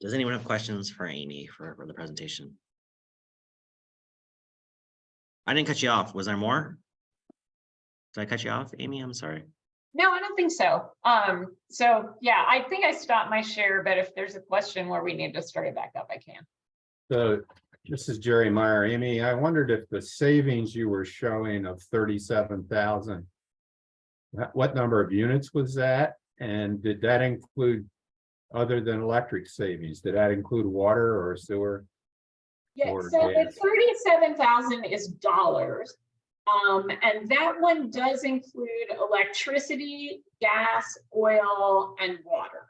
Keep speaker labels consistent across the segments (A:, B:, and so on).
A: Does anyone have questions for Amy for the presentation? I didn't cut you off. Was there more? Did I cut you off, Amy? I'm sorry.
B: No, I don't think so. So yeah, I think I stopped my share, but if there's a question where we need to start it back up, I can.
C: So this is Jerry Meyer. Amy, I wondered if the savings you were showing of 37,000, what number of units was that? And did that include, other than electric savings, did that include water or sewer?
B: Yeah,
C: Or
B: so the
C: gas?
B: 37,000 is dollars. And that one does include electricity, gas, oil, and water.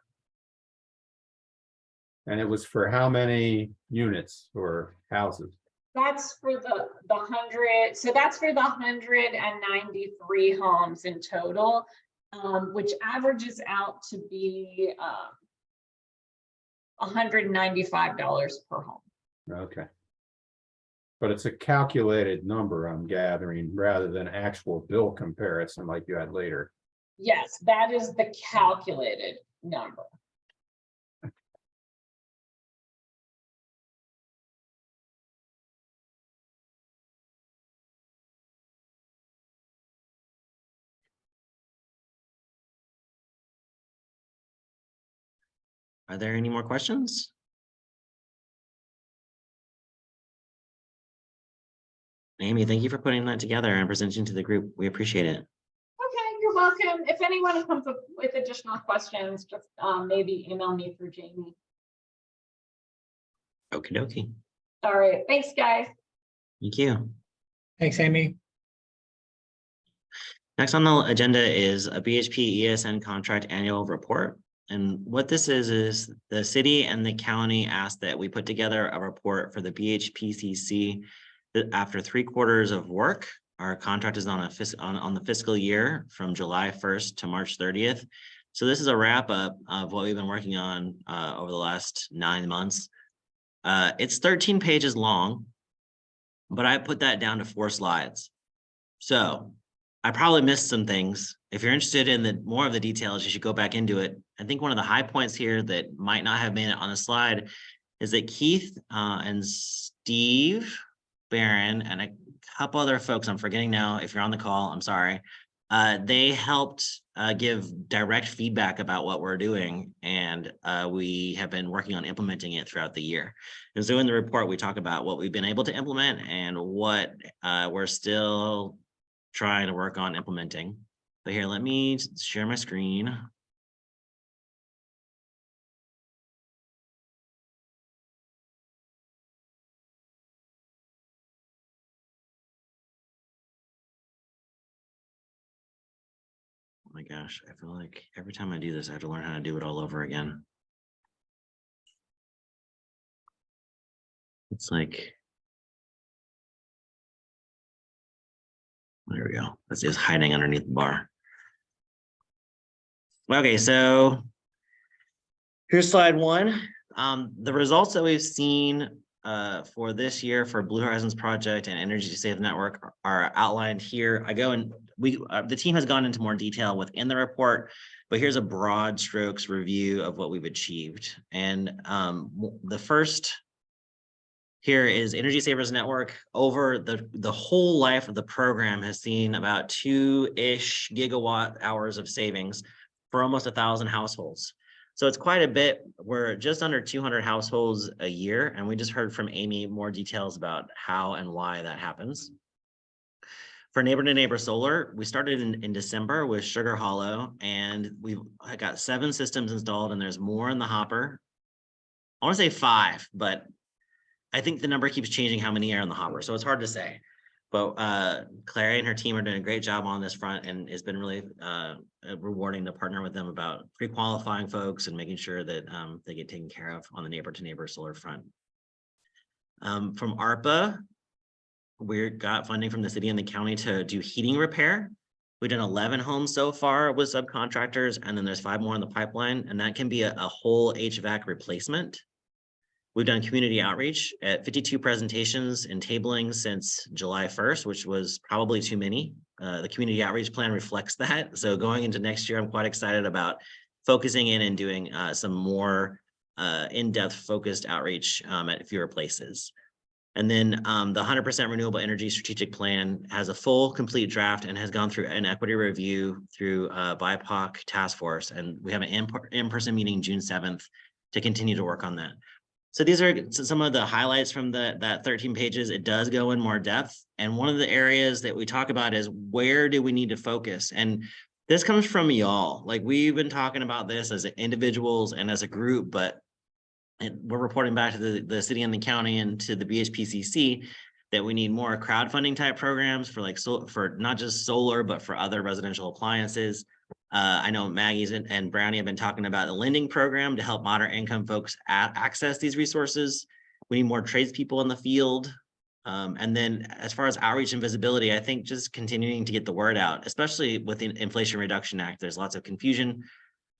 C: And it was for how many units or houses?
B: That's for the 100. So that's for the 193 homes in total, which averages out to be $195 per home.
C: Okay. But it's a calculated number, I'm gathering, rather than actual bill comparison like you had later.
B: Yes, that is the calculated number.
A: Are there any more questions? Amy, thank you for putting that together and presenting to the group. We appreciate it.
B: Okay, you're welcome. If anyone comes up with additional questions, just maybe email me through Jamie.
A: Okie dokie.
B: All right, thanks, guys.
A: Thank you.
D: Thanks, Amy.
A: Next on the agenda is a BHP ESN contract annual report. And what this is the city and the county asked that we put together a report for the BHPCC that after 3 quarters of work, our contract is on the fiscal year from July 1st to March 30th. So this is a wrap up of what we've been working on over the last 9 months. It's 13 pages long, but I put that down to 4 slides. So I probably missed some things. If you're interested in more of the details, you should go back into it. I think one of the high points here that might not have made it on a slide is that Keith and Steve Barron and a couple other folks, I'm forgetting now, if you're on the call, I'm sorry. They helped give direct feedback about what we're doing, and we have been working on implementing it throughout the year. And so in the report, we talk about what we've been able to implement and what we're still trying to work on implementing. But here, let me share my screen. Oh my gosh, I feel like every time I do this, I have to learn how to do it all over again. It's like, there we go. That's just hiding underneath the bar. Okay, so here's slide 1. The results that we've seen for this year for Blue Horizons project and Energy to Save Network are outlined here. The team has gone into more detail within the report, but here's a broad strokes review of what we've achieved. And the first here is Energy Savers Network. Over the whole life of the program has seen about 2-ish gigawatt hours of savings for almost 1,000 households. So it's quite a bit. We're just under 200 households a year, and we just heard from Amy more details about how and why that happens. For neighbor-to-neighbor solar, we started in December with Sugar Hollow, and we've got 7 systems installed, and there's more in the hopper. I want to say 5, but I think the number keeps changing how many are in the hopper, so it's hard to say. But Clary and her team are doing a great job on this front, and it's been really rewarding to partner with them about pre-qualifying folks and making sure that they get taken care of on the neighbor-to-neighbor solar front. From ARPA, we got funding from the city and the county to do heating repair. We've done 11 homes so far with subcontractors, and then there's 5 more in the pipeline, and that can be a whole HVAC replacement. We've done community outreach at 52 presentations and tabling since July 1st, which was probably too many. The community outreach plan reflects that. So going into next year, I'm quite excited about focusing in and doing some more in-depth focused outreach at fewer places. And then the 100% renewable energy strategic plan has a full complete draft and has gone through an equity review through BIPOC task force. And we have an in-person meeting June 7th to continue to work on that. So these are some of the highlights from that 13 pages. It does go in more depth. And one of the areas that we talk about is where do we need to focus? And this comes from y'all. Like we've been talking about this as individuals and as a group, but we're reporting back to the city and the county and to the BHPCC that we need more crowdfunding type programs for for not just solar, but for other residential appliances. I know Maggie's and Brownie have been talking about the lending program to help moderate income folks access these resources. We need more tradespeople in the field. And then as far as outreach and visibility, I think just continuing to get the word out, especially with the Inflation Reduction Act, there's lots of confusion.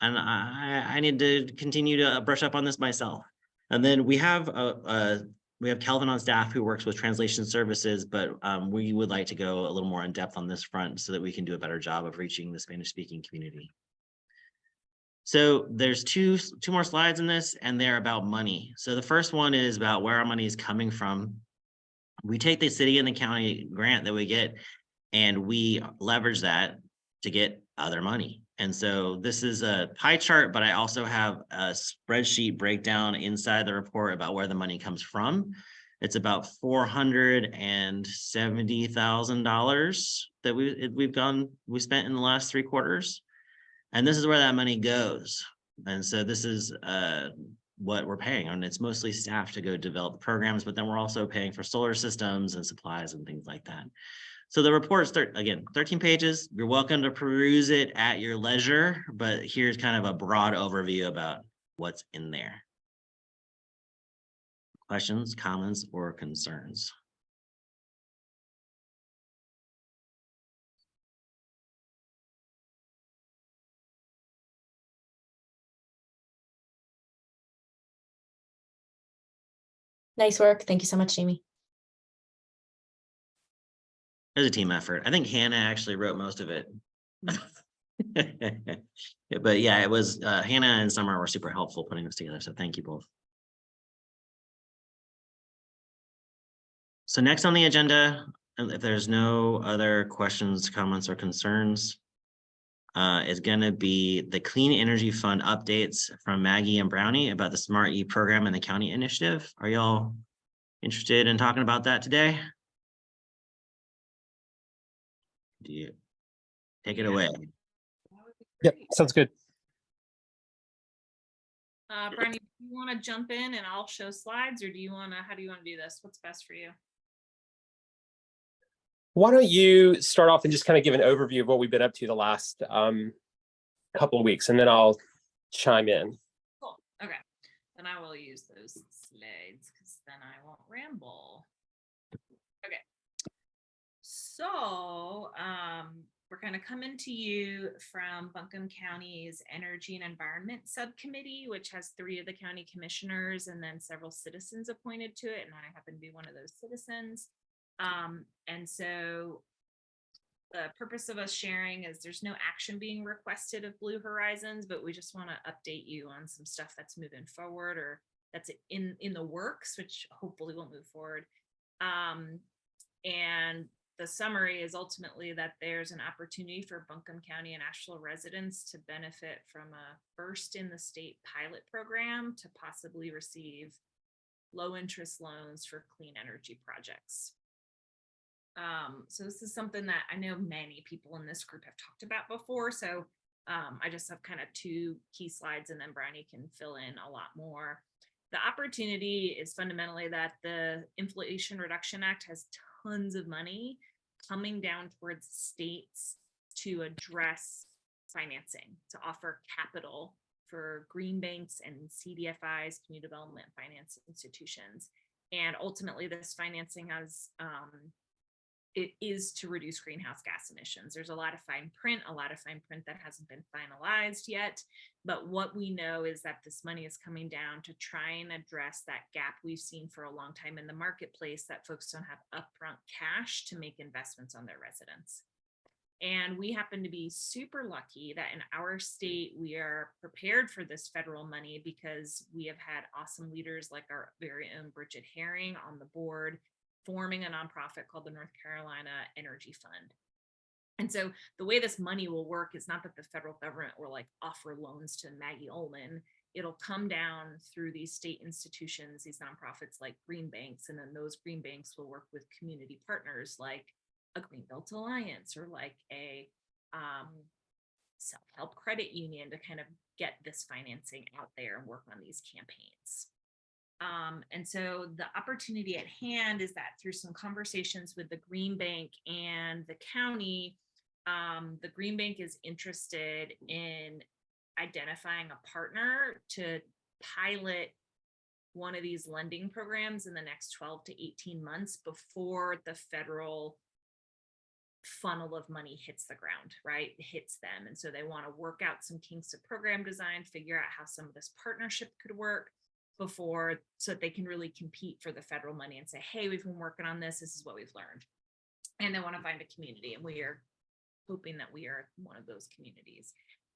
A: And I need to continue to brush up on this myself. And then we have Kelvin on staff who works with translation services, but we would like to go a little more in depth on this front so that we can do a better job of reaching the Spanish-speaking community. So there's two more slides in this, and they're about money. So the first one is about where our money is coming from. We take the city and the county grant that we get, and we leverage that to get other money. And so this is a pie chart, but I also have a spreadsheet breakdown inside the report about where the money comes from. It's about $470,000 that we spent in the last 3 quarters. And this is where that money goes. And so this is what we're paying on. It's mostly staff to go develop programs, but then we're also paying for solar systems and supplies and things like that. So the report is, again, 13 pages. You're welcome to peruse it at your leisure, but here's kind of a broad overview about what's in there. Questions, comments, or concerns?
D: Nice work. Thank you so much, Jamie.
A: It was a team effort. I think Hannah actually wrote most of it. But yeah, it was Hannah and Summer were super helpful putting this together. So thank you both. So next on the agenda, if there's no other questions, comments, or concerns, is going to be the Clean Energy Fund updates from Maggie and Brownie about the Smart E program and the county initiative. Are y'all interested in talking about that today? Do you take it away?
E: Yep, sounds good.
B: Brownie, do you want to jump in and I'll show slides, or how do you want to do this? What's best for you?
E: Why don't you start off and just kind of give an overview of what we've been up to the last couple of weeks, and then I'll chime in.
B: Cool. Okay. Then I will use those slides because then I won't ramble. Okay. So we're kind of coming to you from Buncombe County's Energy and Environment Subcommittee, which has 3 of the county commissioners and then several citizens appointed to it. And I happen to be one of those citizens. And so the purpose of us sharing is there's no action being requested of Blue Horizons, but we just want to update you on some stuff that's moving forward or that's in the works, which hopefully will move forward. And the summary is ultimately that there's an opportunity for Buncombe County and Asheville residents to benefit from a first in the state pilot program to possibly receive low interest loans for clean energy projects. So this is something that I know many people in this group have talked about before. So I just have kind of 2 key slides and then Brownie can fill in a lot more. The opportunity is fundamentally that the Inflation Reduction Act has tons of money coming down towards states to address financing, to offer capital for green banks and CDFIs, community development finance institutions. And ultimately this financing has it is to reduce greenhouse gas emissions. There's a lot of fine print that hasn't been finalized yet. But what we know is that this money is coming down to try and address that gap we've seen for a long time in the marketplace, that folks don't have upfront cash to make investments on their residents. And we happen to be super lucky that in our state, we are prepared for this federal money because we have had awesome leaders like our very own Bridget Herring on the board, forming a nonprofit called the North Carolina Energy Fund. And so the way this money will work is not that the federal government will like offer loans to Maggie Ullman. It'll come down through these state institutions, these nonprofits like green banks, and then those green banks will work with community partners like a Greenbelt Alliance or like a self-help credit union to kind of get this financing out there and work on these campaigns. And so the opportunity at hand is that through some conversations with the Green Bank and the county, the Green Bank is interested in identifying a partner to pilot one of these lending programs in the next 12 to 18 months before the federal funnel of money hits the ground, right? It hits them. And so they want to work out some kinks of program design, figure out how some of this partnership could work before, so that they can really compete for the federal money and say, hey, we've been working on this. This is what we've learned. And they want to find a community. And we are hoping that we are one of those communities.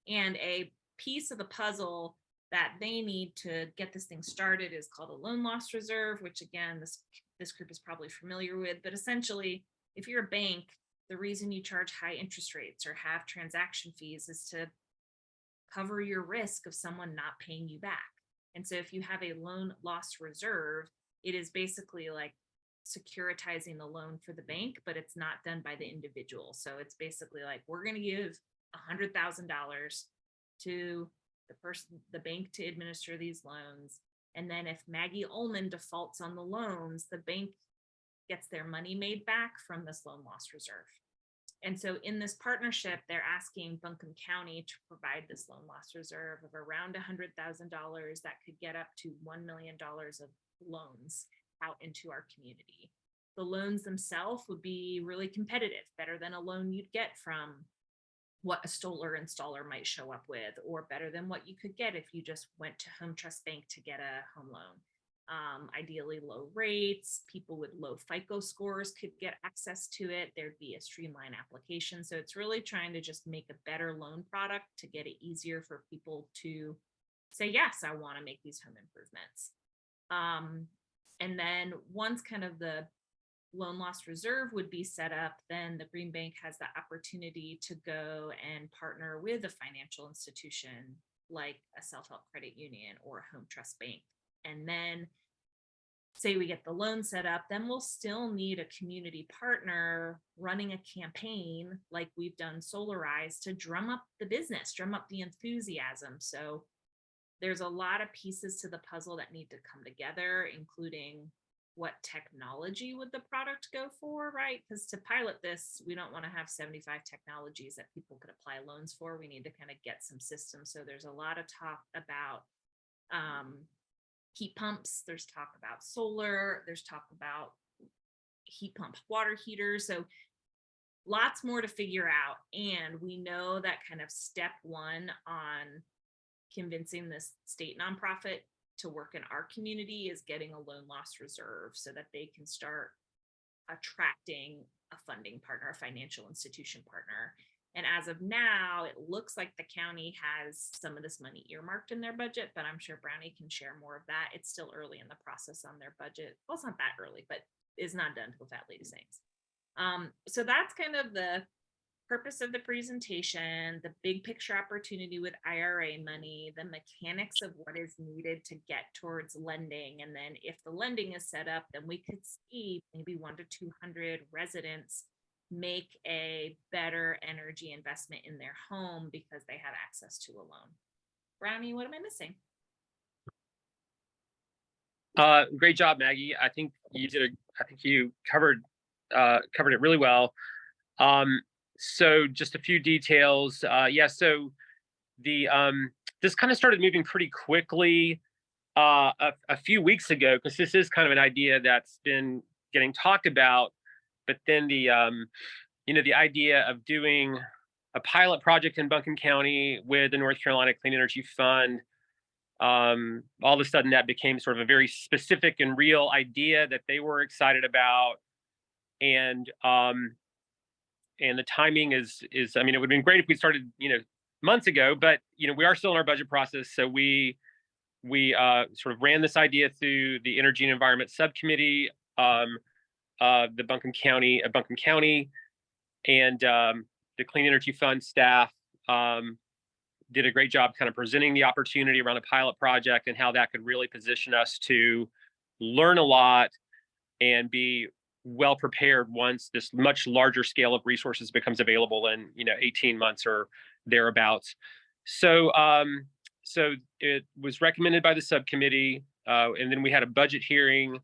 B: And a piece of the puzzle that they need to get this thing started is called a loan loss reserve, which again, this group is probably familiar with. But essentially, if you're a bank, the reason you charge high interest rates or have transaction fees is to cover your risk of someone not paying you back. And so if you have a loan loss reserve, it is basically like securitizing the loan for the bank, but it's not done by the individual. So it's basically like, we're going to give $100,000 to the bank to administer these loans. And then if Maggie Ullman defaults on the loans, the bank gets their money made back from this loan loss reserve. And so in this partnership, they're asking Buncombe County to provide this loan loss reserve of around $100,000 that could get up to $1 million of loans out into our community. The loans themselves would be really competitive, better than a loan you'd get from what a solar installer might show up with, or better than what you could get if you just went to Home Trust Bank to get a home loan. Ideally low rates, people with low FICO scores could get access to it. There'd be a streamlined application. So it's really trying to just make a better loan product to get it easier for people to say, yes, I want to make these home improvements. And then once kind of the loan loss reserve would be set up, then the Green Bank has the opportunity to go and partner with a financial institution like a self-help credit union or a Home Trust Bank. And then say we get the loan set up, then we'll still need a community partner running a campaign like we've done Solarize to drum up the business, drum up the enthusiasm. So there's a lot of pieces to the puzzle that need to come together, including what technology would the product go for, right? Because to pilot this, we don't want to have 75 technologies that people could apply loans for. We need to kind of get some systems. So there's a lot of talk about heat pumps, there's talk about solar, there's talk about heat pump water heaters. So lots more to figure out. And we know that kind of step one on convincing this state nonprofit to work in our community is getting a loan loss reserve so that they can start attracting a funding partner, a financial institution partner. And as of now, it looks like the county has some of this money earmarked in their budget, but I'm sure Brownie can share more of that. It's still early in the process on their budget. Well, it's not that early, but it's not done till Fat Lady Sings. So that's kind of the purpose of the presentation, the big picture opportunity with IRA money, the mechanics of what is needed to get towards lending. And then if the lending is set up, then we could see maybe 100 to 200 residents make a better energy investment in their home because they have access to a loan. Brownie, what am I missing?
E: Great job, Maggie. I think you covered it really well. So just a few details. So the this kind of started moving pretty quickly a few weeks ago, because this is kind of an idea that's been getting talked about. But then the the idea of doing a pilot project in Buncombe County with the North Carolina Clean Energy Fund, all of a sudden that became sort of a very specific and real idea that they were excited about. And the timing is, I mean, it would have been great if we started, months ago, but, we are still in our budget process. So we sort of ran this idea through the Energy and Environment Subcommittee, the Buncombe County, and the Clean Energy Fund staff did a great job kind of presenting the opportunity around a pilot project and how that could really position us to learn a lot and be well prepared once this much larger scale of resources becomes available in 18 months or thereabouts. So so it was recommended by the subcommittee, and then we had a budget hearing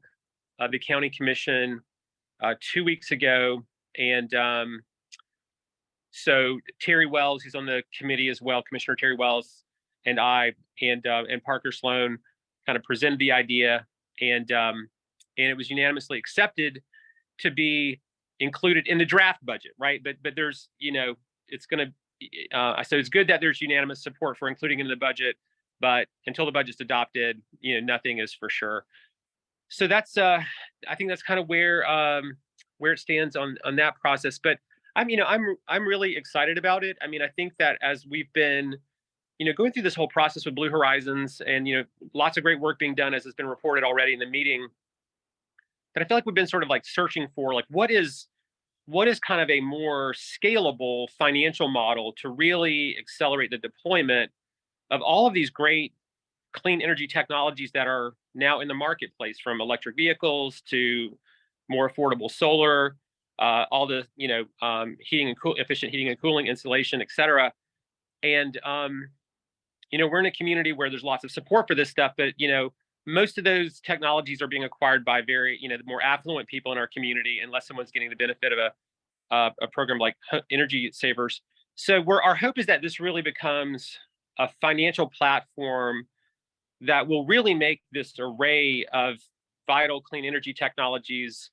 E: of the county commission 2 weeks ago, and so Terry Wells, who's on the committee as well, Commissioner Terry Wells, and I and Parker Sloan kind of presented the idea, and it was unanimously accepted to be included in the draft budget, right? But there's, it's going to, so it's good that there's unanimous support for including it in the budget, but until the budget's adopted, nothing is for sure. So that's, I think that's kind of where it stands on that process. But I'm really excited about it. I mean, I think that as we've been, going through this whole process with Blue Horizons, and lots of great work being done, as has been reported already in the meeting, that I feel like we've been sort of like searching for, like, what is kind of a more scalable financial model to really accelerate the deployment of all of these great clean energy technologies that are now in the marketplace, from electric vehicles to more affordable solar, all the efficient heating and cooling installation, et cetera. And we're in a community where there's lots of support for this stuff, but most of those technologies are being acquired by very the more affluent people in our community, unless someone's getting the benefit of a program like Energy Savers. So our hope is that this really becomes a financial platform that will really make this array of vital clean energy technologies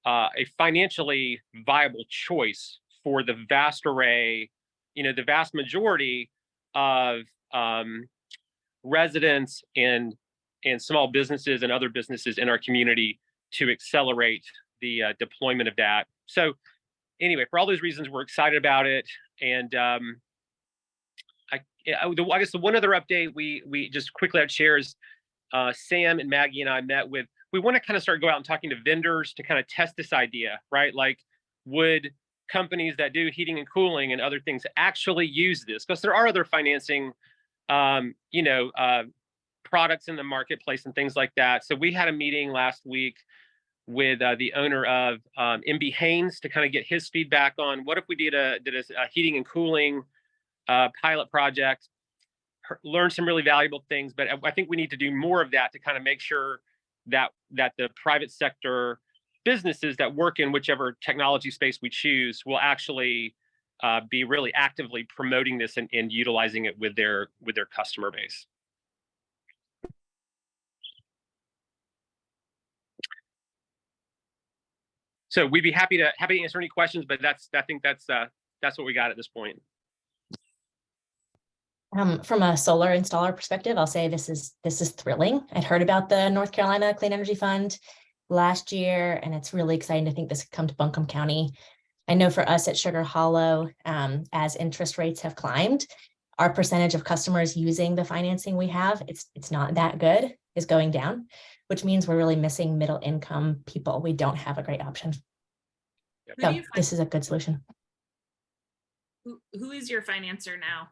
E: a financially viable choice for the vast array, the vast majority of residents and small businesses and other businesses in our community, to accelerate the deployment of that. So anyway, for all those reasons, we're excited about it. And I guess the one other update we just quickly I'd share is Sam and Maggie and I met with, we want to kind of go out and talking to vendors to kind of test this idea, right? Like, would companies that do heating and cooling and other things actually use this? Because there are other financing, products in the marketplace and things like that. So we had a meeting last week with the owner of MB Haynes to kind of get his feedback on what if we did a heating and cooling pilot project, learn some really valuable things. But I think we need to do more of that to kind of make sure that the private sector businesses that work in whichever technology space we choose will actually be really actively promoting this and utilizing it with their customer base. So we'd be happy to answer any questions, but I think that's what we got at this point.
D: From a solar installer perspective, I'll say this is thrilling. I'd heard about the North Carolina Clean Energy Fund last year, and it's really exciting to think this could come to Buncombe County. I know for us at Sugar Hollow, as interest rates have climbed, our percentage of customers using the financing we have, it's not that good, is going down, which means we're really missing middle income people. We don't have a great option. So this is a good solution.
B: Who is your financer now?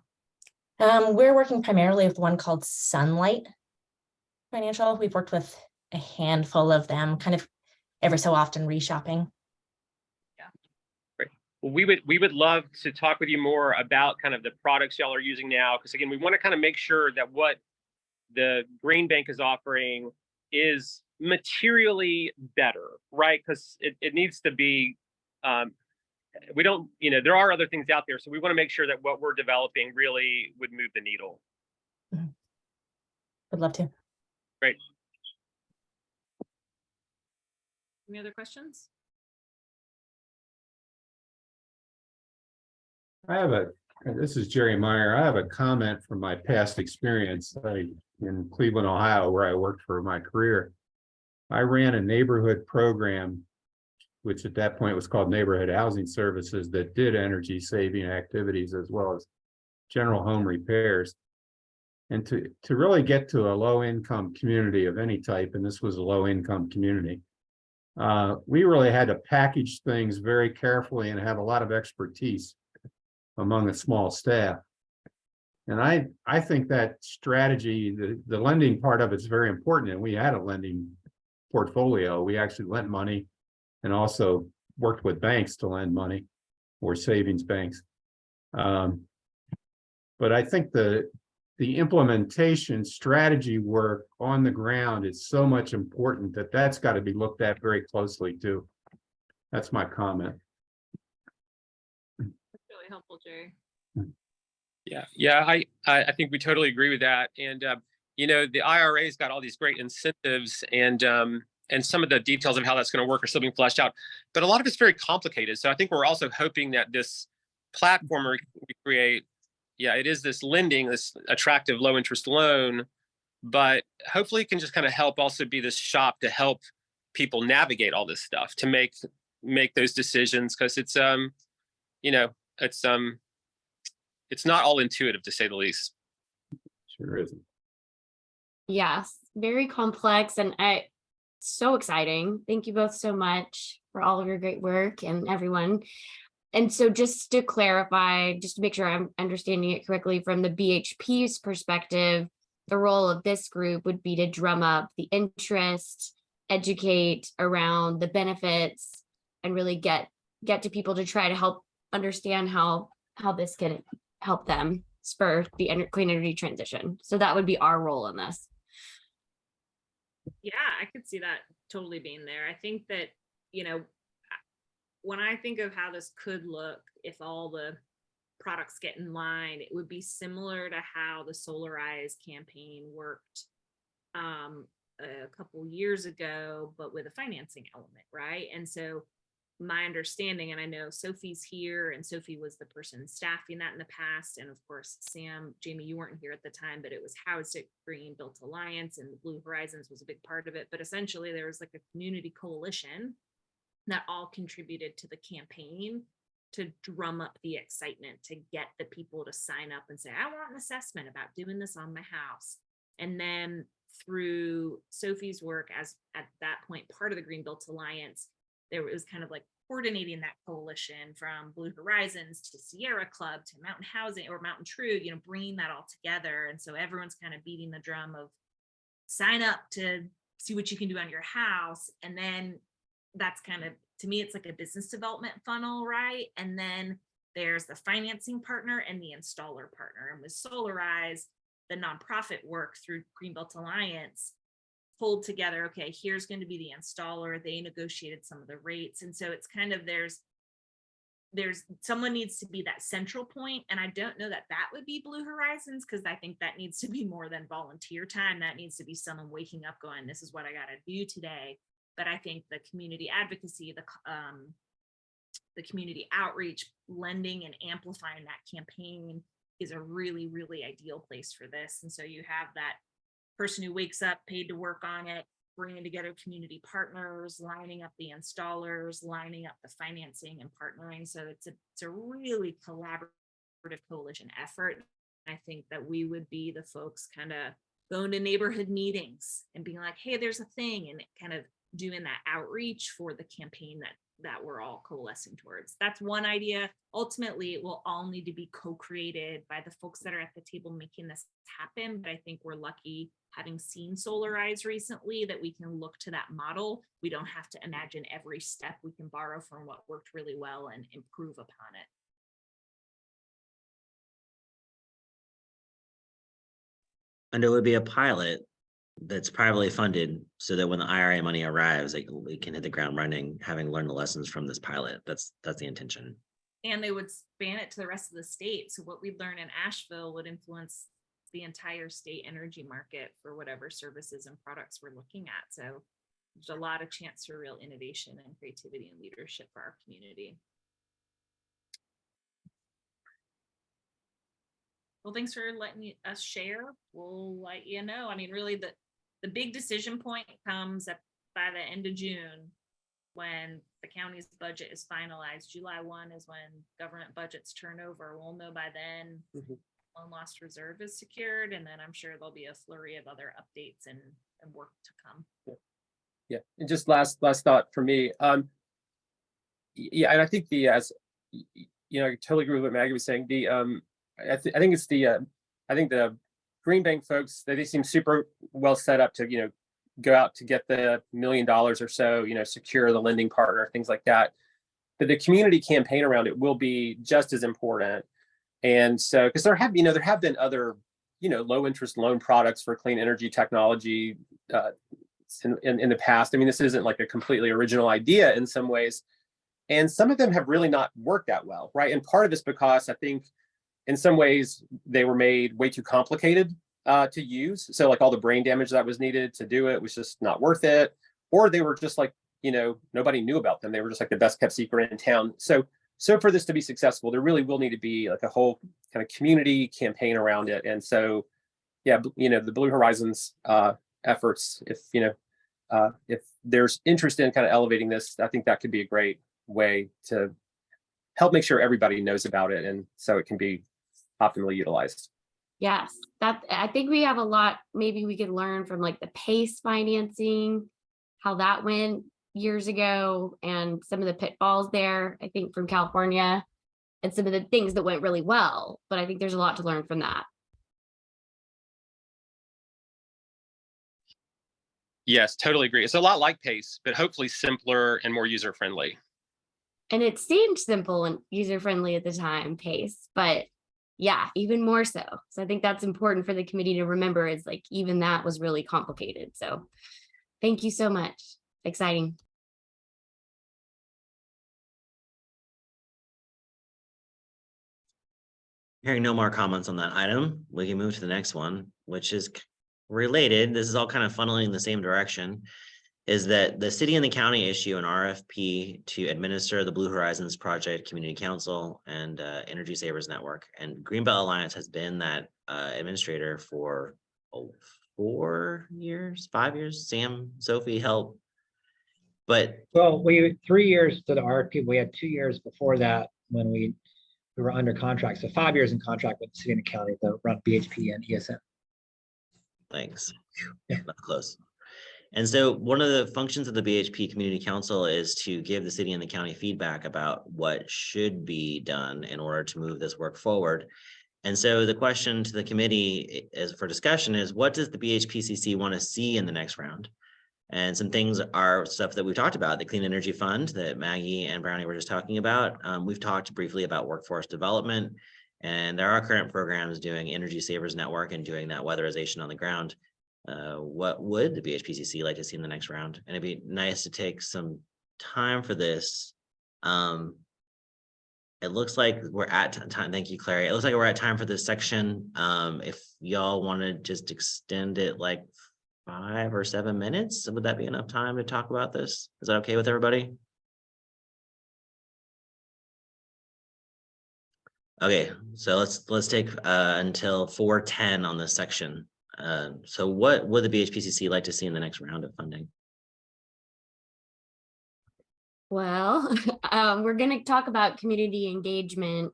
D: We're working primarily with one called Sunlight Financial. We've worked with a handful of them, kind of every so often reshopping.
B: Yeah.
E: Great. Well, we would love to talk with you more about kind of the products y'all are using now, because again, we want to kind of make sure that what the Green Bank is offering is materially better, right? Because it needs to be. We don't, there are other things out there. So we want to make sure that what we're developing really would move the needle.
D: Would love to.
E: Great.
B: Any other questions?
C: This is Jerry Meyer. I have a comment from my past experience in Cleveland, Ohio, where I worked for my career. I ran a neighborhood program which at that point was called Neighborhood Housing Services, that did energy saving activities as well as general home repairs. And to really get to a low income community of any type, and this was a low income community, we really had to package things very carefully and have a lot of expertise among a small staff. And I think that strategy, the lending part of it's very important, and we had a lending portfolio. We actually lent money and also worked with banks to lend money, or savings banks. But I think the implementation strategy work on the ground is so much important that that's got to be looked at very closely too. That's my comment.
B: That's really helpful, Jerry.
E: Yeah, I think we totally agree with that. And you know, the IRA's got all these great incentives, and some of the details of how that's going to work are still being fleshed out. But a lot of it's very complicated. So I think we're also hoping that this platform we create, yeah, it is this lending, this attractive low interest loan, but hopefully it can just kind of help also be this shop to help people navigate all this stuff, to make those decisions, because it's you know, it's not all intuitive, to say the least.
C: Sure isn't.
F: Yes, very complex, and so exciting. Thank you both so much for all of your great work, and everyone. And so just to clarify, just to make sure I'm understanding it correctly, from the BHP's perspective, the role of this group would be to drum up the interest, educate around the benefits, and really get to people to try to help understand how this can help them spur the clean energy transition. So that would be our role in this.
B: Yeah, I could see that totally being there. I think that, you know, when I think of how this could look if all the products get in line, it would be similar to how the Solarize campaign worked a couple years ago, but with a financing element, right? And so my understanding, and I know Sophie's here, and Sophie was the person staffing that in the past, and of course Sam, Jamie, you weren't here at the time, but it was Housing Green Built Alliance, and the Blue Horizons was a big part of it. But essentially there was like a community coalition that all contributed to the campaign to drum up the excitement, to get the people to sign up and say, I want an assessment about doing this on my house. And then through Sophie's work as at that point part of the Green Built Alliance, there was kind of like coordinating that coalition from Blue Horizons to Sierra Club to Mountain Housing or Mountain True, you know, bringing that all together. And so everyone's kind of beating the drum of sign up to see what you can do on your house. And then that's kind of, to me, it's like a business development funnel, right? And then there's the financing partner and the installer partner. And with Solarize, the nonprofit work through Greenbelt Alliance pulled together, okay, here's going to be the installer. They negotiated some of the rates. And so it's kind of, there's someone needs to be that central point. And I don't know that would be Blue Horizons, because I think that needs to be more than volunteer time. That needs to be someone waking up going, this is what I got to do today. But I think the community advocacy, the community outreach, lending and amplifying that campaign is a really, really ideal place for this. And so you have that person who wakes up, paid to work on it, bringing together community partners, lining up the installers, lining up the financing and partnering. So it's a really collaborative coalition effort. I think that we would be the folks kind of going to neighborhood meetings and being like, hey, there's a thing, and kind of doing that outreach for the campaign that we're all coalescing towards. That's one idea. Ultimately, it will all need to be co-created by the folks that are at the table making this happen. But I think we're lucky, having seen Solarize recently, that we can look to that model. We don't have to imagine every step. We can borrow from what worked really well and improve upon it.
A: And it would be a pilot that's privately funded, so that when the IRA money arrives, we can hit the ground running, having learned the lessons from this pilot. That's the intention. And
B: they would span it to the rest of the state. So what we'd learn in Asheville would influence the entire state energy market for whatever services and products we're looking at. So there's a lot of chance for real innovation and creativity and leadership for our community. Well, thanks for letting us share. We'll let you know. I mean, really, the big decision point comes by the end of June. when the county's budget is finalized. July 1 is when government budgets turn over. We'll know by then loan loss reserve is secured, and then I'm sure there'll be a flurry of other updates and work to come.
E: Yeah, and just last thought for me. Yeah, and I think as you know, I totally agree with what Maggie was saying. I think it's I think the Green Bank folks, they seem super well set up to, go out to get the $1 million or so, secure the lending partner, things like that. But the community campaign around it will be just as important. And so, because there have been other, low interest loan products for clean energy technology in the past. I mean, this isn't like a completely original idea in some ways. And some of them have really not worked that well, right? And part of this because I think in some ways they were made way too complicated to use. So like all the brain damage that was needed to do it was just not worth it. Or they were just like, nobody knew about them. They were just like the best kept secret in town. So for this to be successful, there really will need to be like a whole kind of community campaign around it. And so, yeah, the Blue Horizons efforts, if there's interest in kind of elevating this, I think that could be a great way to help make sure everybody knows about it, and so it can be optimally utilized.
F: Yes, I think we have a lot, maybe we could learn from like the PACE financing, how that went years ago, and some of the pitfalls there, I think from California, and some of the things that went really well. But I think there's a lot to learn from that.
E: Yes, totally agree. It's a lot like PACE, but hopefully simpler and more user-friendly.
F: And it seemed simple and user-friendly at the time, PACE, but yeah, even more so. So I think that's important for the committee to remember, is like, even that was really complicated. So thank you so much. Exciting.
A: Hearing no more comments on that item, we can move to the next one, which is related. This is all kind of funneling in the same direction. Is that the city and the county issue an RFP to administer the Blue Horizons Project Community Council and Energy Savers Network. And Greenbelt Alliance has been that administrator for 5 years. Sam, Sophie, help. But
G: Well, we 3 years to the RFP. We had 2 years before that when we were under contract. So 5 years in contract with the city and the county to run BHP and ESN.
A: thanks.
G: Yeah.
A: Not close. And so one of the functions of the BHP Community Council is to give the city and the county feedback about what should be done in order to move this work forward. And so the question to the committee is for discussion is, what does the BHPCC want to see in the next round? And some things are stuff that we've talked about, the Clean Energy Fund that Maggie and Brownie were just talking about. We've talked briefly about workforce development, and there are current programs doing Energy Savers Network and doing that weatherization on the ground. What would the BHPCC like to see in the next round? And it'd be nice to take some time for this. It looks like we're at time. Thank you, Clary. It looks like we're at time for this section. If y'all want to just extend it like 5 or 7 minutes, would that be enough time to talk about this? Is that okay with everybody? Okay, so let's take until 4:10 on this section. So what would the BHPCC like to see in the next round of funding?
F: Well, we're going to talk about community engagement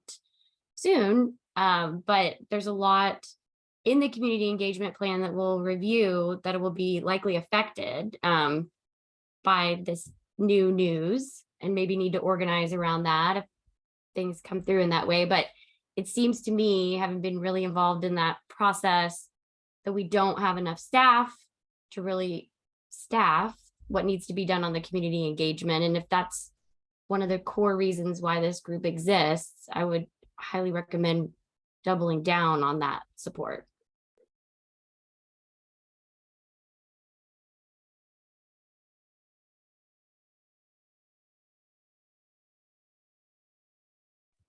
F: soon, but there's a lot in the community engagement plan that we'll review that will be likely affected by this new news, and maybe need to organize around that if things come through in that way. But it seems to me, having been really involved in that process, that we don't have enough staff to really staff what needs to be done on the community engagement. And if that's one of the core reasons why this group exists, I would highly recommend doubling down on that support.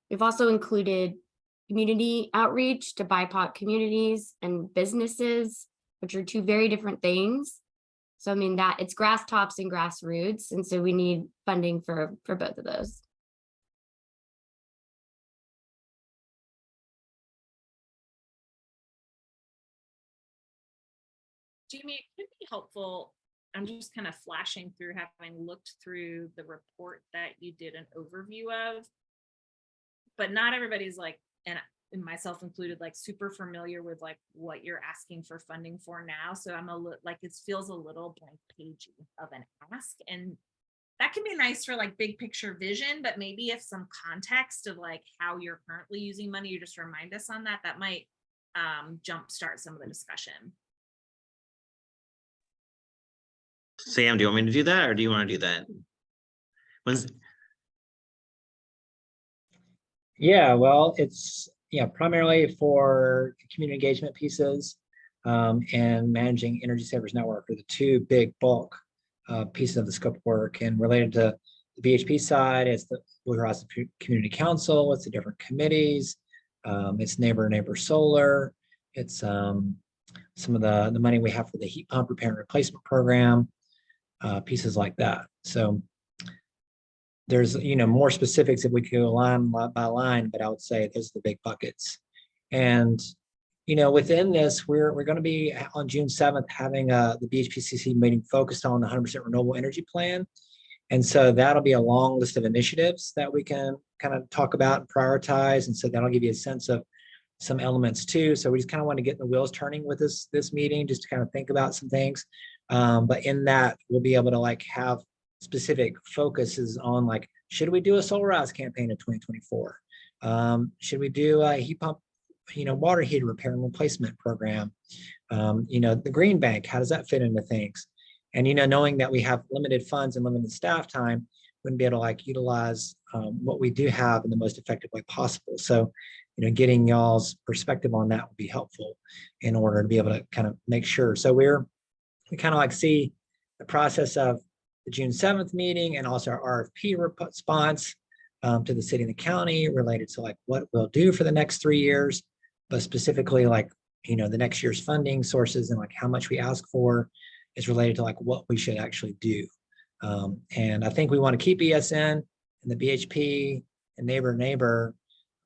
F: We've also included community outreach to BIPOC communities and businesses, which are 2 very different things. So I mean, that it's grass tops and grassroots, and so we need funding for both of those.
B: Jamie, it could be helpful I'm just kind of flashing through, having looked through the report that you did an overview of. But not everybody's like, and myself included, like super familiar with like what you're asking for funding for now. So I'm like, it feels a little blank pagey of an ask. And that can be nice for like big picture vision, but maybe if some context of like how you're currently using money, you just remind us on that, that might jumpstart some of the discussion.
A: Sam, do you want me to do that, or do you want to do that? When's,
G: Yeah, well, it's, primarily for community engagement pieces and managing Energy Savers Network are the two big bulk pieces of the scope of work. And related to the BHP side, it's the Blue Horizons Community Council, it's the different committees, it's neighbor solar, it's some of the money we have for the heat pump repair and replacement program, pieces like that. So there's, more specifics if we could go line by line, but I would say those are the big buckets. And, within this, we're going to be on June 7th having the BHPCC meeting focused on the 100% renewable energy plan. And so that'll be a long list of initiatives that we can kind of talk about and prioritize. And so that'll give you a sense of some elements too. So we just kind of want to get the wheels turning with this meeting, just to kind of think about some things. But in that, we'll be able to like have specific focuses on like, should we do a Solarize campaign in 2024? Should we do a heat pump, water heater repair and replacement program? The green bank, how does that fit into things? And, knowing that we have limited funds and limited staff time, we wouldn't be able to like utilize what we do have in the most effective way possible. So, getting y'all's perspective on that would be helpful in order to be able to kind of make sure. So we kind of like see the process of the June 7th meeting and also our RFP response to the city and the county related to like what we'll do for the next 3 years, but specifically like, the next year's funding sources and like how much we ask for is related to like what we should actually do. And I think we want to keep ESN and the BHP and neighbor,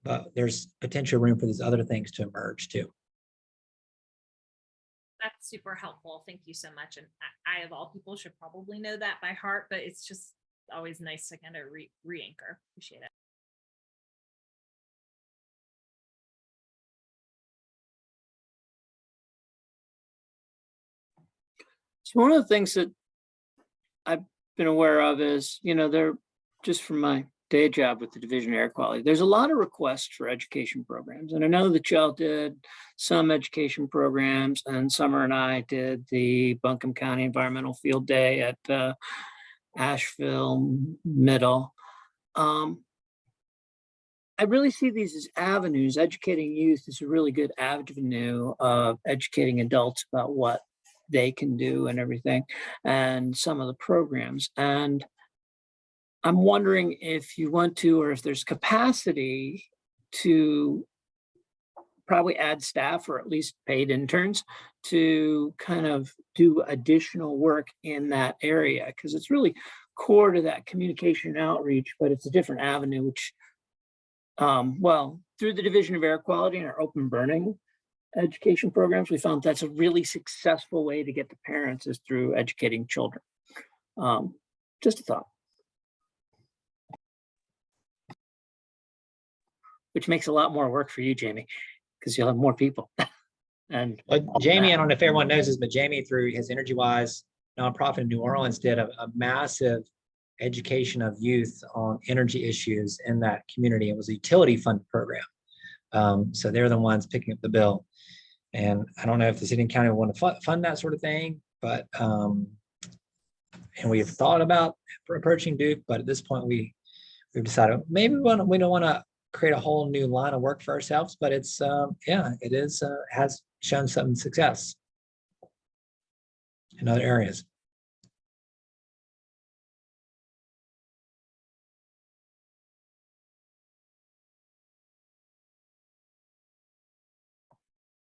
G: but there's potential room for these other things to emerge too.
B: That's super helpful. Thank you so much. And I of all people should probably know that by heart, but it's just always nice to kind of re-anchor. Appreciate it.
H: So one of the things that I've been aware of is, they're just from my day job with the Division of Air Quality, there's a lot of requests for education programs. And I know that y'all did some education programs, and Summer and I did the Buncombe County Environmental Field Day at Asheville Middle. I really see these as avenues. Educating youth is a really good avenue of educating adults about what they can do and everything, and some of the programs. And I'm wondering if you want to, or if there's capacity to probably add staff or at least paid interns to kind of do additional work in that area, because it's really core to that communication outreach, but it's a different avenue, which, through the Division of Air Quality and our open burning education programs, we found that's a really successful way to get to parents is through educating children. Just a thought. Which makes a lot more work for you, Jamie, because you'll have more people. And
G: Jamie, I don't know if everyone knows this, but Jamie, through his Energy Wise nonprofit in New Orleans, did a massive education of youth on energy issues in that community. It was a utility fund program. So they're the ones picking up the bill. And I don't know if the city and county will want to fund that sort of thing, but and we have thought about approaching Duke, but at this point we've decided maybe we don't want to create a whole new line of work for ourselves, but it's it is has shown some success in other areas.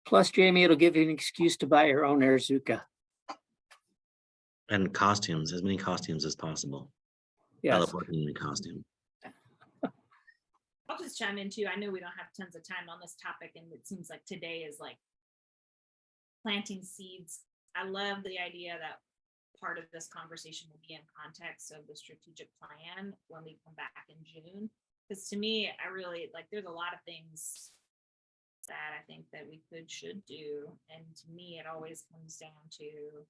H: plus, Jamie, it'll give you an excuse to buy your own Airzuka.
A: and costumes, as many costumes as possible. I
H: Yes.
A: love working in a costume.
B: I'll just chime in too. I know we don't have tons of time on this topic, and it seems like today is like planting seeds. I love the idea that part of this conversation will be in context of the strategic plan when we come back in June. Because to me, I really like, there's a lot of things that I think that we should do. And to me, it always comes down to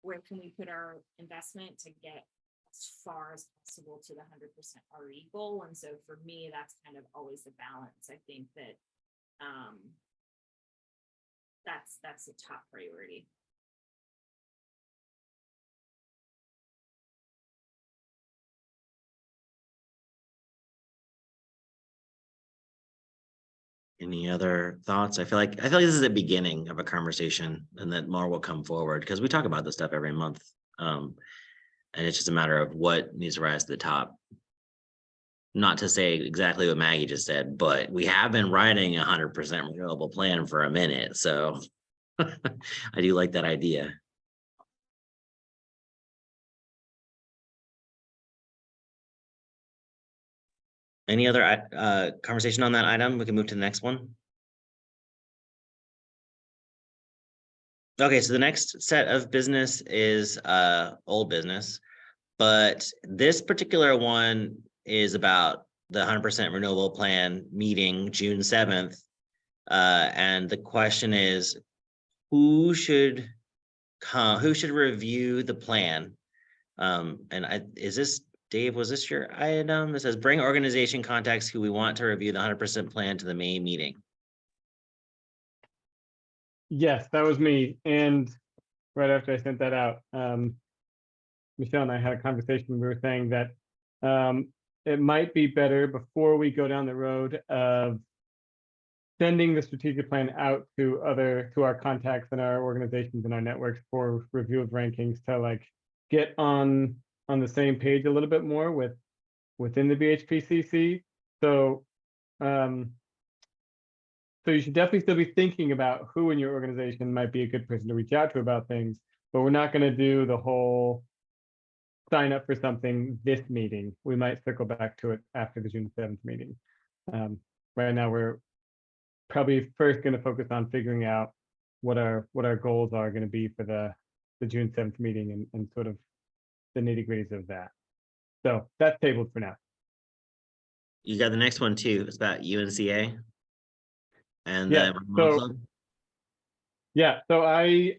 B: where can we put our investment to get as far as possible to the 100% RE goal. And so for me, that's kind of always the balance. I think that that's the top priority.
A: Any other thoughts? I feel like this is the beginning of a conversation, and that more will come forward because we talk about this stuff every month. And it's just a matter of what needs to rise to the top. Not to say exactly what Maggie just said, but we have been writing 100% renewable plan for a minute. So I do like that idea. Any other conversation on that item? We can move to the next one. Okay, so the next set of business is old business, but this particular one is about the 100% renewable plan meeting June 7th. And the question is, who should review the plan? Is this Dave, was this your item? It says bring organization contacts who we want to review the 100% plan to the May meeting.
I: Yes, that was me. And right after I sent that out, Michelle and I had a conversation. We were saying that it might be better before we go down the road of sending the strategic plan out to our contacts in our organizations and our networks for review of rankings, to like get on the same page a little bit more within the BHPCC. So so you should definitely still be thinking about who in your organization might be a good person to reach out to about things, but we're not going to do the whole sign up for something this meeting. We might circle back to it after the June 7th meeting. Right now, we're probably first going to focus on figuring out what our goals are going to be for the June 7th meeting and sort of the nitty gritties of that. So that's tabled for now.
A: You got the next one too. It's about UNCA. And
I: Yeah, so I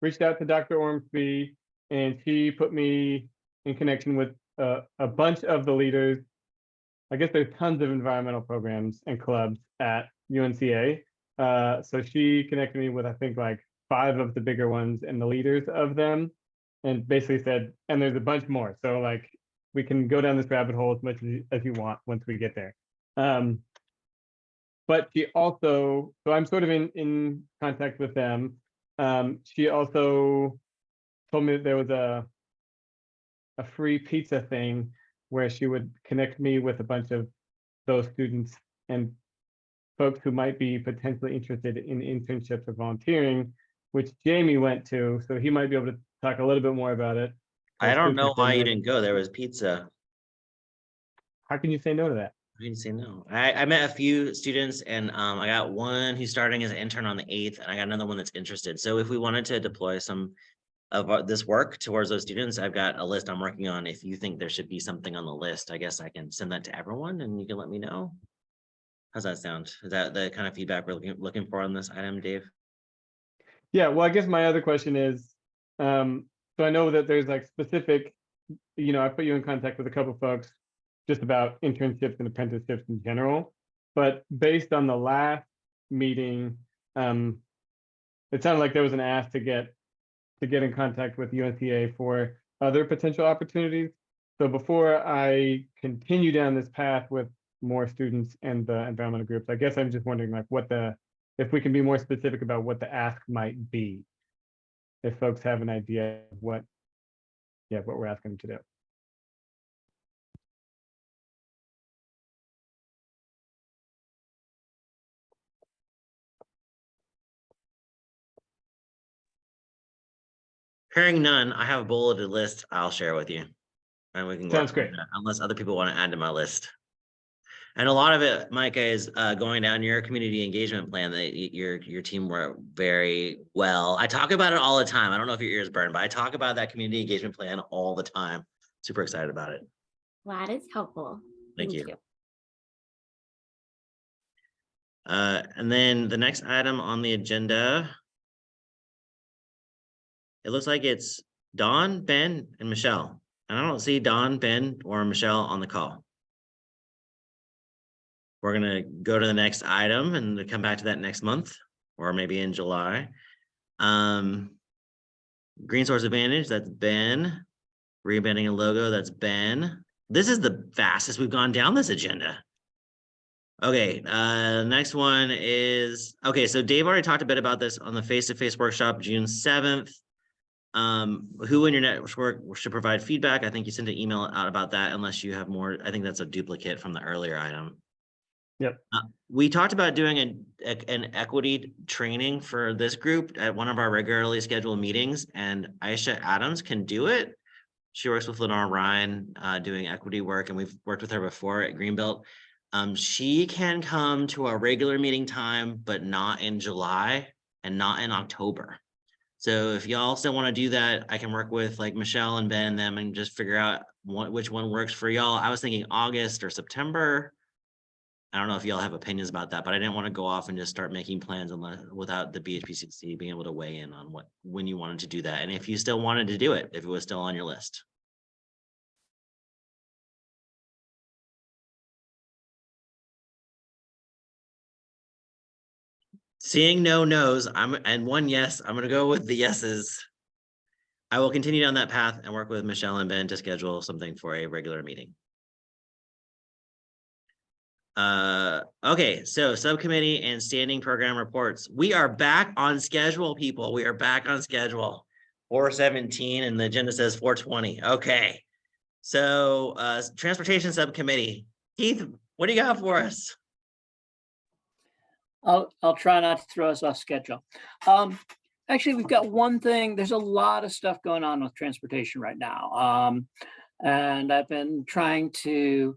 I: reached out to Dr. Ormsby, and she put me in connection with a bunch of the leaders. I guess there's tons of environmental programs and clubs at UNCA. So she connected me with, I think, like 5 of the bigger ones and the leaders of them, and basically said, and there's a bunch more. So like we can go down this rabbit hole as much as you want once we get there. But she also, so I'm sort of in contact with them. She also told me that there was a free pizza thing where she would connect me with a bunch of those students and folks who might be potentially interested in internships or volunteering, which Jamie went to. So he might be able to talk a little bit more about it.
A: I don't know why you didn't go. There was pizza.
I: How can you say no to that?
A: I didn't say no. I met a few students, and I got one who's starting as an intern on the 8th, and I got another one that's interested. So if we wanted to deploy some of this work towards those students, I've got a list I'm working on. If you think there should be something on the list, I guess I can send that to everyone and you can let me know. How's that sound? Is that the kind of feedback we're looking for on this item, Dave?
I: Yeah, well, I guess my other question is, so I know that there's like specific, I put you in contact with a couple of folks just about internships and apprenticeships in general, but based on the last meeting, it sounded like there was an ask to get in contact with UNCA for other potential opportunities. So before I continue down this path with more students and the environmental groups, I guess I'm just wondering like if we can be more specific about what the ask might be, if folks have an idea of what we're asking them to do.
A: Hearing none, I have a bulleted list I'll share with you. And we can
I: Sounds
A: work
I: great.
A: on that, unless other people want to add to my list. And a lot of it, Micah, is going down your community engagement plan that your team worked very well. I talk about it all the time. I don't know if your ears burn, but I talk about that community engagement plan all the time. Super excited about it.
F: Glad it's helpful.
A: Thank you. And then the next item on the agenda, it looks like it's Dawn, Ben, and Michelle. And I don't see Dawn, Ben, or Michelle on the call. We're gonna go to the next item and come back to that next month, or maybe in July. Green Source Advantage, that's Ben. Rebranding a logo, that's Ben. This is the fastest we've gone down this agenda. Okay, next one is, okay, so Dave already talked a bit about this on the face-to-face workshop, June 7th. Who in your network should provide feedback? I think you sent an email out about that unless you have more. I think that's a duplicate from the earlier item.
I: Yep.
A: We talked about doing an equity training for this group at one of our regularly scheduled meetings, and Aisha Adams can do it. She works with Lenore Ryan doing equity work, and we've worked with her before at Greenbelt. She can come to a regular meeting time, but not in July and not in October. So if y'all still want to do that, I can work with like Michelle and Ben and them and just figure out which one works for y'all. I was thinking August or September. I don't know if y'all have opinions about that, but I didn't want to go off and just start making plans without the BHPCC being able to weigh in on when you wanted to do that. And if you still wanted to do it, if it was still on your list. Seeing no no's, and one yes, I'm gonna go with the yeses. I will continue down that path and work with Michelle and Ben to schedule something for a regular meeting. Okay, so subcommittee and standing program reports. We are back on schedule, people. We are back on schedule. 4:17 and the agenda says 4:20. Okay. So transportation subcommittee. Keith, what do you got for us?
H: I'll try not to throw us off schedule. Actually, we've got one thing. There's a lot of stuff going on with transportation right now. And I've been trying to,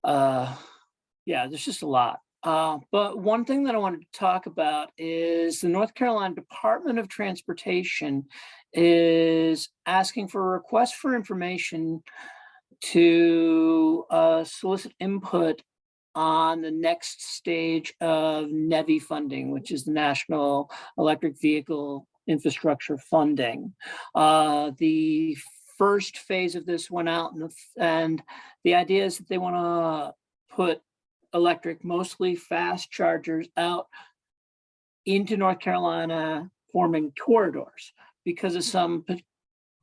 H: yeah, there's just a lot. But one thing that I wanted to talk about is the North Carolina Department of Transportation is asking for a request for information to solicit input on the next stage of NEVI funding, which is the National Electric Vehicle Infrastructure Funding. The first phase of this went out, and the idea is that they want to put electric, mostly fast chargers out into North Carolina, forming corridors. Because of some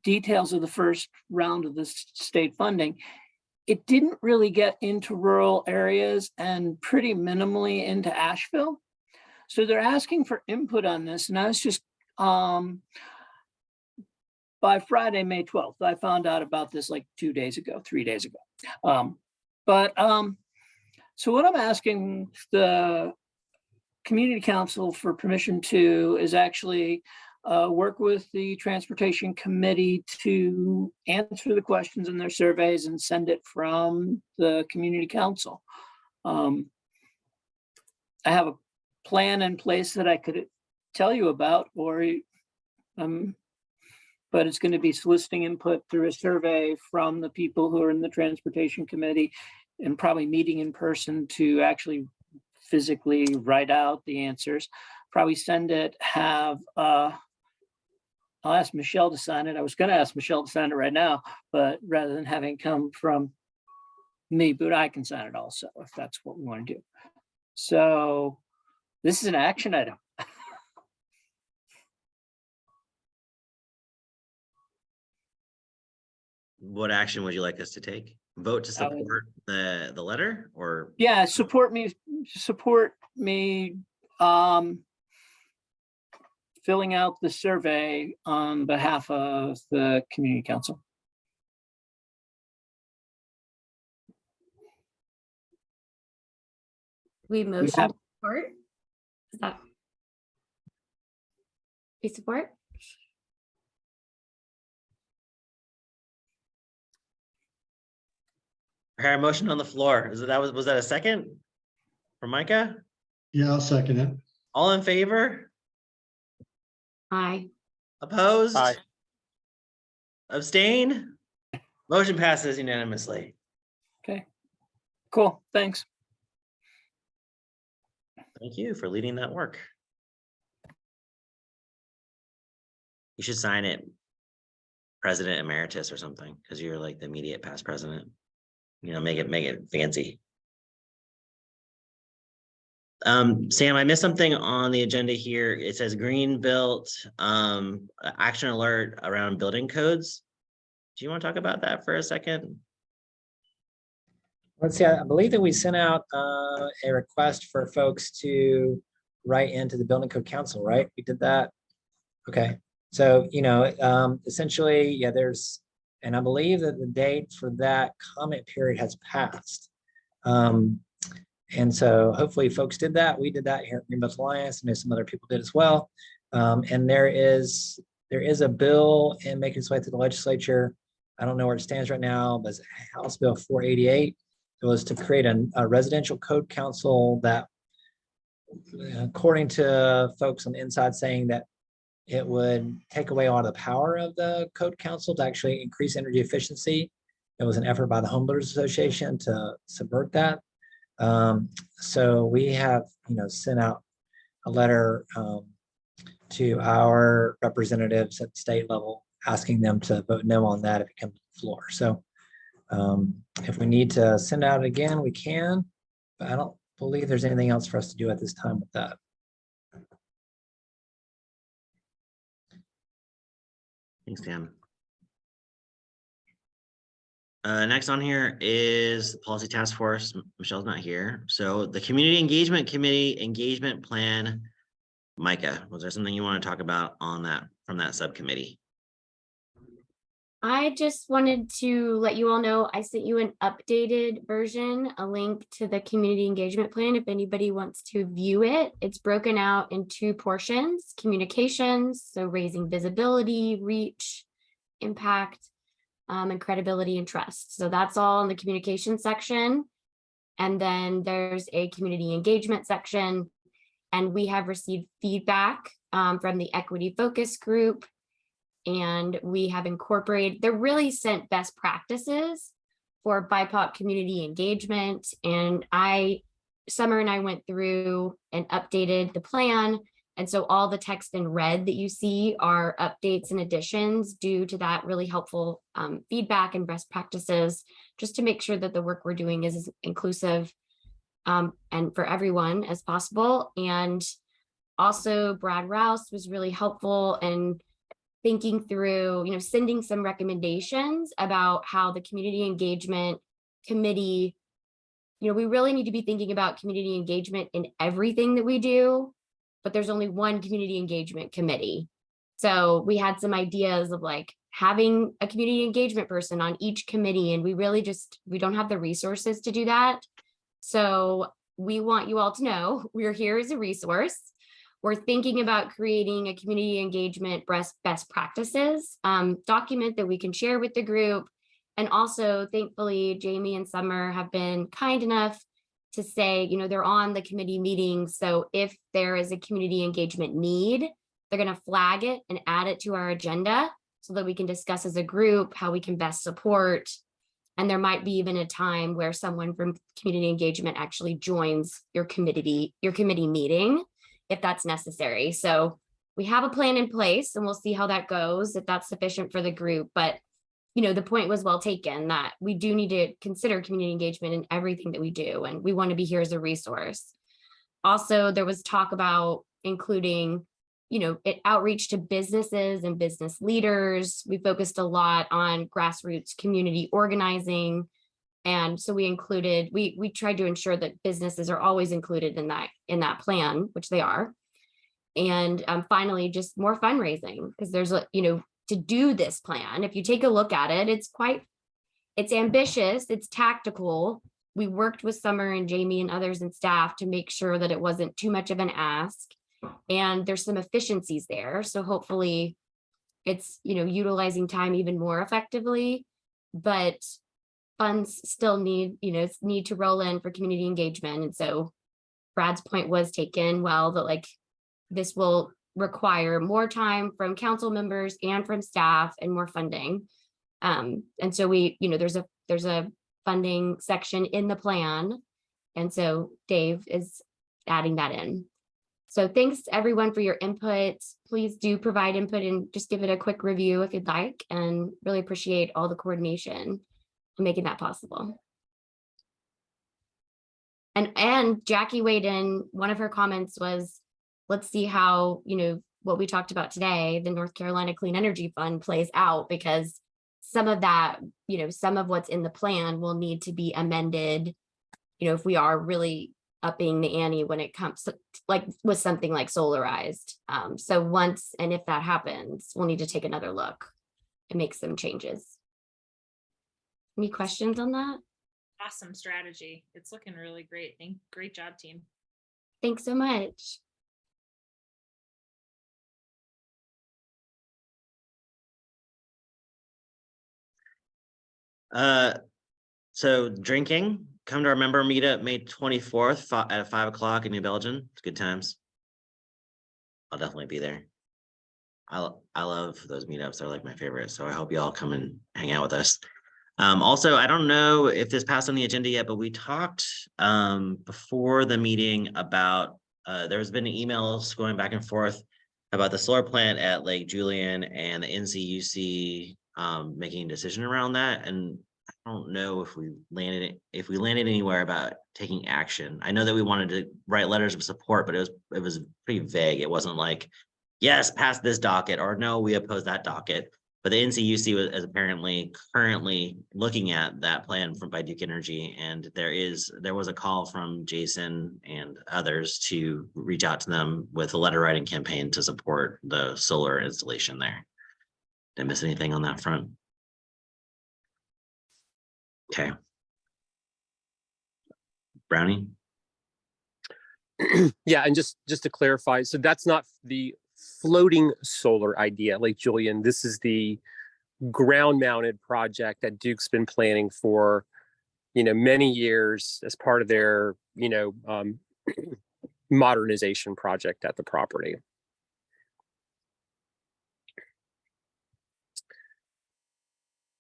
H: details of the first round of this state funding, it didn't really get into rural areas and pretty minimally into Asheville. So they're asking for input on this. And I was just, by Friday, May 12th, I found out about this like 3 days ago. So what I'm asking the community council for permission to is actually work with the transportation committee to answer the questions in their surveys and send it from the community council. I have a plan in place that I could tell you about, or but it's going to be soliciting input through a survey from the people who are in the transportation committee, and probably meeting in person to actually physically write out the answers. Probably send it, have I'll ask Michelle to sign it. I was going to ask Michelle to sign it right now, but rather than having come from me, but I can sign it also if that's what we want to do. So this is an action item.
A: What action would you like us to take? Vote to support the letter, or?
H: Yeah, support me filling out the survey on behalf of the community council.
F: We motion support. Is that we support?
A: I heard a motion on the floor. Was that a second? From Micah?
J: Yeah, I'll second it.
A: All in favor?
F: Aye.
A: Opposed?
E: Aye.
A: Abstain? Motion passes unanimously.
H: Okay, cool, thanks.
A: Thank you for leading that work. You should sign it President Emeritus or something, because you're like the immediate past president. You know, make it fancy. Sam, I missed something on the agenda here. It says green built action alert around building codes. Do you want to talk about that for a second?
G: Let's see, I believe that we sent out a request for folks to write into the Building Code Council, right? We did that. Okay, so, essentially, yeah, and I believe that the date for that comment period has passed. And so hopefully folks did that. We did that here at Greenbelt Alliance. I know some other people did as well. And there is a bill in making its way through the legislature. I don't know where it stands right now, but it's House Bill 488. It was to create a residential code council that, according to folks on the inside, saying that it would take away a lot of the power of the code council to actually increase energy efficiency. It was an effort by the Home Builders Association to subvert that. So we have, sent out a letter to our representatives at the state level, asking them to vote no on that if it comes to the floor. So if we need to send out again, we can, but I don't believe there's anything else for us to do at this time with that.
A: Thanks, Dan. Next on here is the policy task force. Michelle's not here. So the community engagement committee engagement plan. Micah, was there something you want to talk about on that from that subcommittee?
F: I just wanted to let you all know I sent you an updated version, a link to the community engagement plan if anybody wants to view it. It's broken out in 2 portions: communications, so raising visibility, reach, impact, and credibility and trust. So that's all in the communication section. And then there's a community engagement section. And we have received feedback from the equity focus group. And we have incorporated, they're really sent best practices for BIPOC community engagement. And Summer and I went through and updated the plan. And so all the text in red that you see are updates and additions due to that really helpful feedback and best practices, just to make sure that the work we're doing is as inclusive and for everyone as possible. And also Brad Rouse was really helpful in thinking through, sending some recommendations about how the community engagement committee, we really need to be thinking about community engagement in everything that we do, but there's only one community engagement committee. So we had some ideas of like having a community engagement person on each committee, and we don't have the resources to do that. So we want you all to know we're here as a resource. We're thinking about creating a community engagement best practices document that we can share with the group. And also, thankfully, Jamie and Summer have been kind enough to say, they're on the committee meetings. So if there is a community engagement need, they're going to flag it and add it to our agenda so that we can discuss as a group how we can best support. And there might be even a time where someone from community engagement actually joins your committee meeting, if that's necessary. So we have a plan in place and we'll see how that goes, if that's sufficient for the group. But, the point was well taken that we do need to consider community engagement in everything that we do. And we want to be here as a resource. Also, there was talk about including, outreach to businesses and business leaders. We focused a lot on grassroots community organizing. And so we tried to ensure that businesses are always included in that plan, which they are. And finally, just more fundraising, because there's to do this plan. If you take a look at it, it's ambitious, it's tactical. We worked with Summer and Jamie and others and staff to make sure that it wasn't too much of an ask. And there's some efficiencies there. So hopefully it's, utilizing time even more effectively. But funds still need to roll in for community engagement. And so Brad's point was taken well, that like this will require more time from council members and from staff and more funding. And so there's a funding section in the plan. And so Dave is adding that in. So thanks everyone for your input. Please do provide input and just give it a quick review if you'd like, and really appreciate all the coordination and making that possible. And Jackie weighed in, one of her comments was, let's see how, what we talked about today, the North Carolina Clean Energy Fund plays out, because some of that, some of what's in the plan will need to be amended, if we are really upping the ante when it comes to, like with something like solarized. So once, and if that happens, we'll need to take another look and make some changes. Any questions on that?
B: Awesome strategy. It's looking really great. Great job, team.
F: Thanks so much.
A: So drinking, come to our member meetup May 24th at 5 o'clock in New Belgium. It's good times. I'll definitely be there. I love those meetups. They're like my favorite. So I hope you all come and hang out with us. Also, I don't know if this passed on the agenda yet, but we talked before the meeting about there's been emails going back and forth about the solar plant at Lake Julian and the NCUC making a decision around that. And I don't know if we landed anywhere about taking action. I know that we wanted to write letters of support, but it was pretty vague. It wasn't like, yes, pass this docket, or no, we oppose that docket. But the NCUC is apparently currently looking at that plan by Duke Energy, and there was a call from Jason and others to reach out to them with a letter writing campaign to support the solar installation there. Did I miss anything on that front? Okay. Brownie?
E: Yeah, and just to clarify, so that's not the floating solar idea, Lake Julian. This is the ground-mounted project that Duke's been planning for, many years as part of their, modernization project at the property.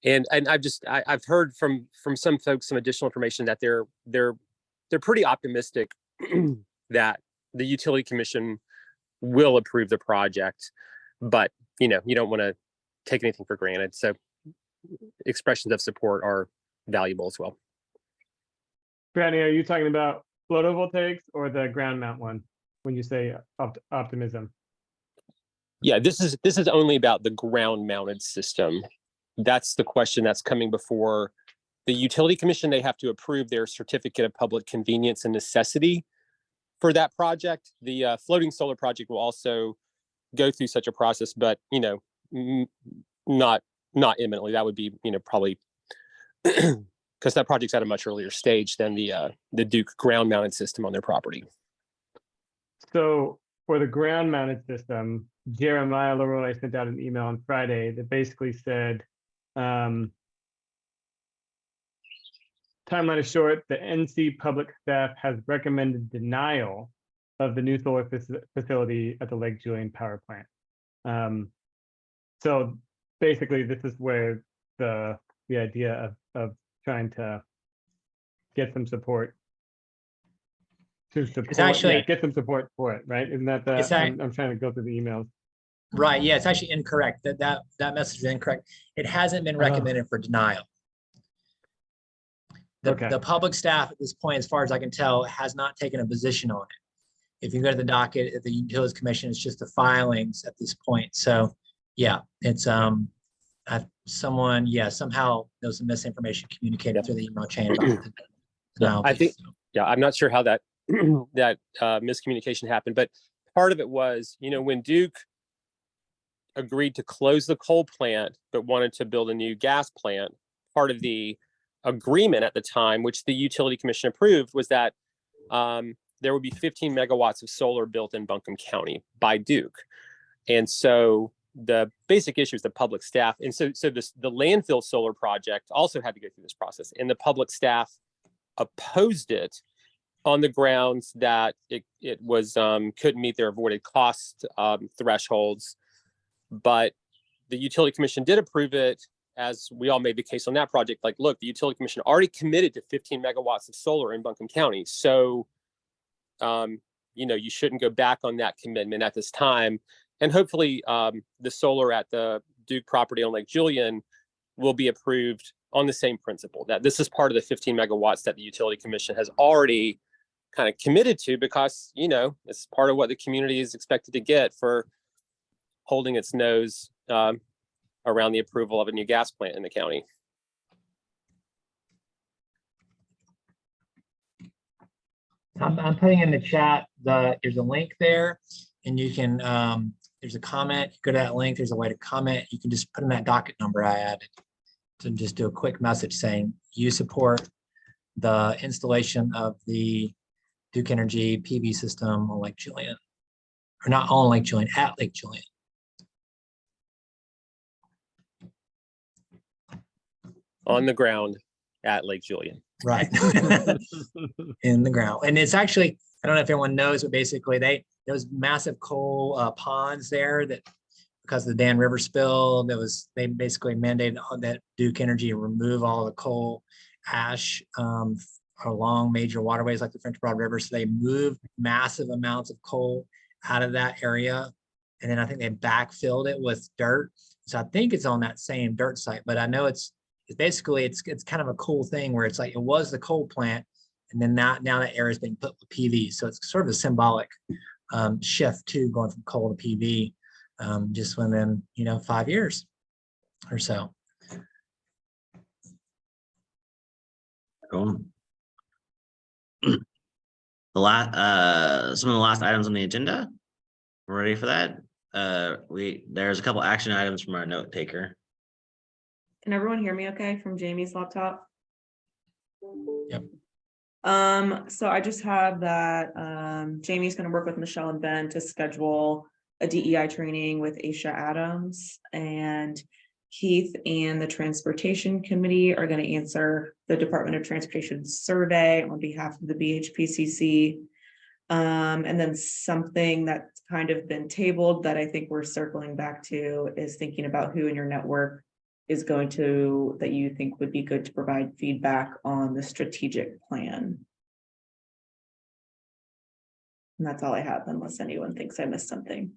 E: And I've heard from some folks some additional information that they're pretty optimistic that the Utility Commission will approve the project, but you don't want to take anything for granted. So expressions of support are valuable as well.
I: Brandy, are you talking about photovoltaics or the ground mount one when you say optimism?
E: Yeah, this is only about the ground mounted system. That's the question that's coming before the Utility Commission. They have to approve their certificate of public convenience and necessity for that project. The floating solar project will also go through such a process, but not imminently. That would be probably because that project's at a much earlier stage than the Duke ground mounted system on their property.
I: So for the ground mounted system, Jeremiah Leroy sent out an email on Friday that basically said, timeline is short. The NC public staff has recommended denial of the new solar facility at the Lake Julian power plant. So basically, this is where the idea of trying to get some support get some support for it, right? Isn't that I'm trying to go through the emails.
G: Right, yeah, it's actually incorrect. That message is incorrect. It hasn't been recommended for denial. The public staff at this point, as far as I can tell, has not taken a position on it. If you go to the docket at the Utilities Commission, it's just the filings at this point. So yeah, it's someone, somehow there was some misinformation communicated through the email chain about the denial.
E: I think, I'm not sure how that that miscommunication happened, but part of it was, when Duke agreed to close the coal plant but wanted to build a new gas plant, part of the agreement at the time, which the Utility Commission approved, was that there would be 15 megawatts of solar built in Buncombe County by Duke. And so the basic issue is the public staff. And so the landfill solar project also had to go through this process, and the public staff opposed it on the grounds that it was couldn't meet their avoided cost thresholds. But the utility commission did approve it, as we all made the case on that project. Like, look, the utility commission already committed to 15 megawatts of solar in Buncombe County. So, you know, you shouldn't go back on that commitment at this time. And hopefully the solar at the Duke property on Lake Julian will be approved on the same principle, that this is part of the 15 megawatts that the utility commission has already kind of committed to, because, you know, it's part of what the community is expected to get for holding its nose around the approval of a new gas plant in the county.
G: I'm putting in the chat, there's a link there, and you can, there's a comment, you go to that link, there's a way to comment. You can just put in that docket number I added to just do a quick message saying you support the installation of the Duke Energy PV system on Lake Julian, or not on Lake Julian, at Lake Julian.
E: On the ground at Lake Julian.
G: Right. In the ground. And it's actually, I don't know if everyone knows, but basically those massive coal ponds there that, because of the Dan River spill, they basically mandated that Duke Energy remove all the coal ash along major waterways like the French Broad River. So they moved massive amounts of coal out of that area. And then I think they backfilled it with dirt. So I think it's on that same dirt site, but I know it's basically, it's kind of a cool thing where it's like, it was the coal plant, and then now that area is being put with PV. So it's sort of a symbolic shift too, going from coal to PV, just within, 5 years or so.
A: Cool. Some of the last items on the agenda. We're ready for that. There's a couple action items from our note taker.
J: Can everyone hear me okay from Jamie's laptop?
G: Yep.
J: So I just have that Jamie's going to work with Michelle and Ben to schedule a DEI training with Aisha Adams, and Keith and the Transportation Committee are going to answer the Department of Transportation survey on behalf of the BHPCC. And then something that's kind of been tabled that I think we're circling back to is thinking about who in your network is going to, that you think would be good to provide feedback on the strategic plan. And that's all I have, unless anyone thinks I missed something.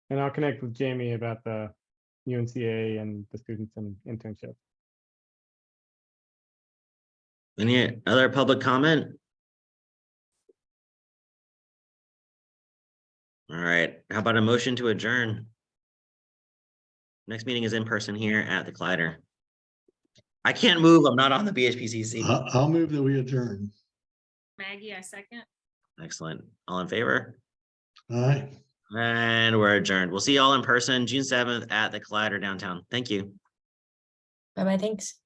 I: And I'll connect with Jamie about the UNCA and the students and internship.
A: Any other public comment? All right, how about a motion to adjourn? Next meeting is in person here at the Collider. I can't move, I'm not on the BHPCC.
K: I'll move that we adjourn.
B: Maggie, I second.
A: Excellent, all in favor?
K: Aye.
A: And we're adjourned. We'll see you all in person June 7th at the Collider downtown. Thank you.
D: Bye-bye, thanks.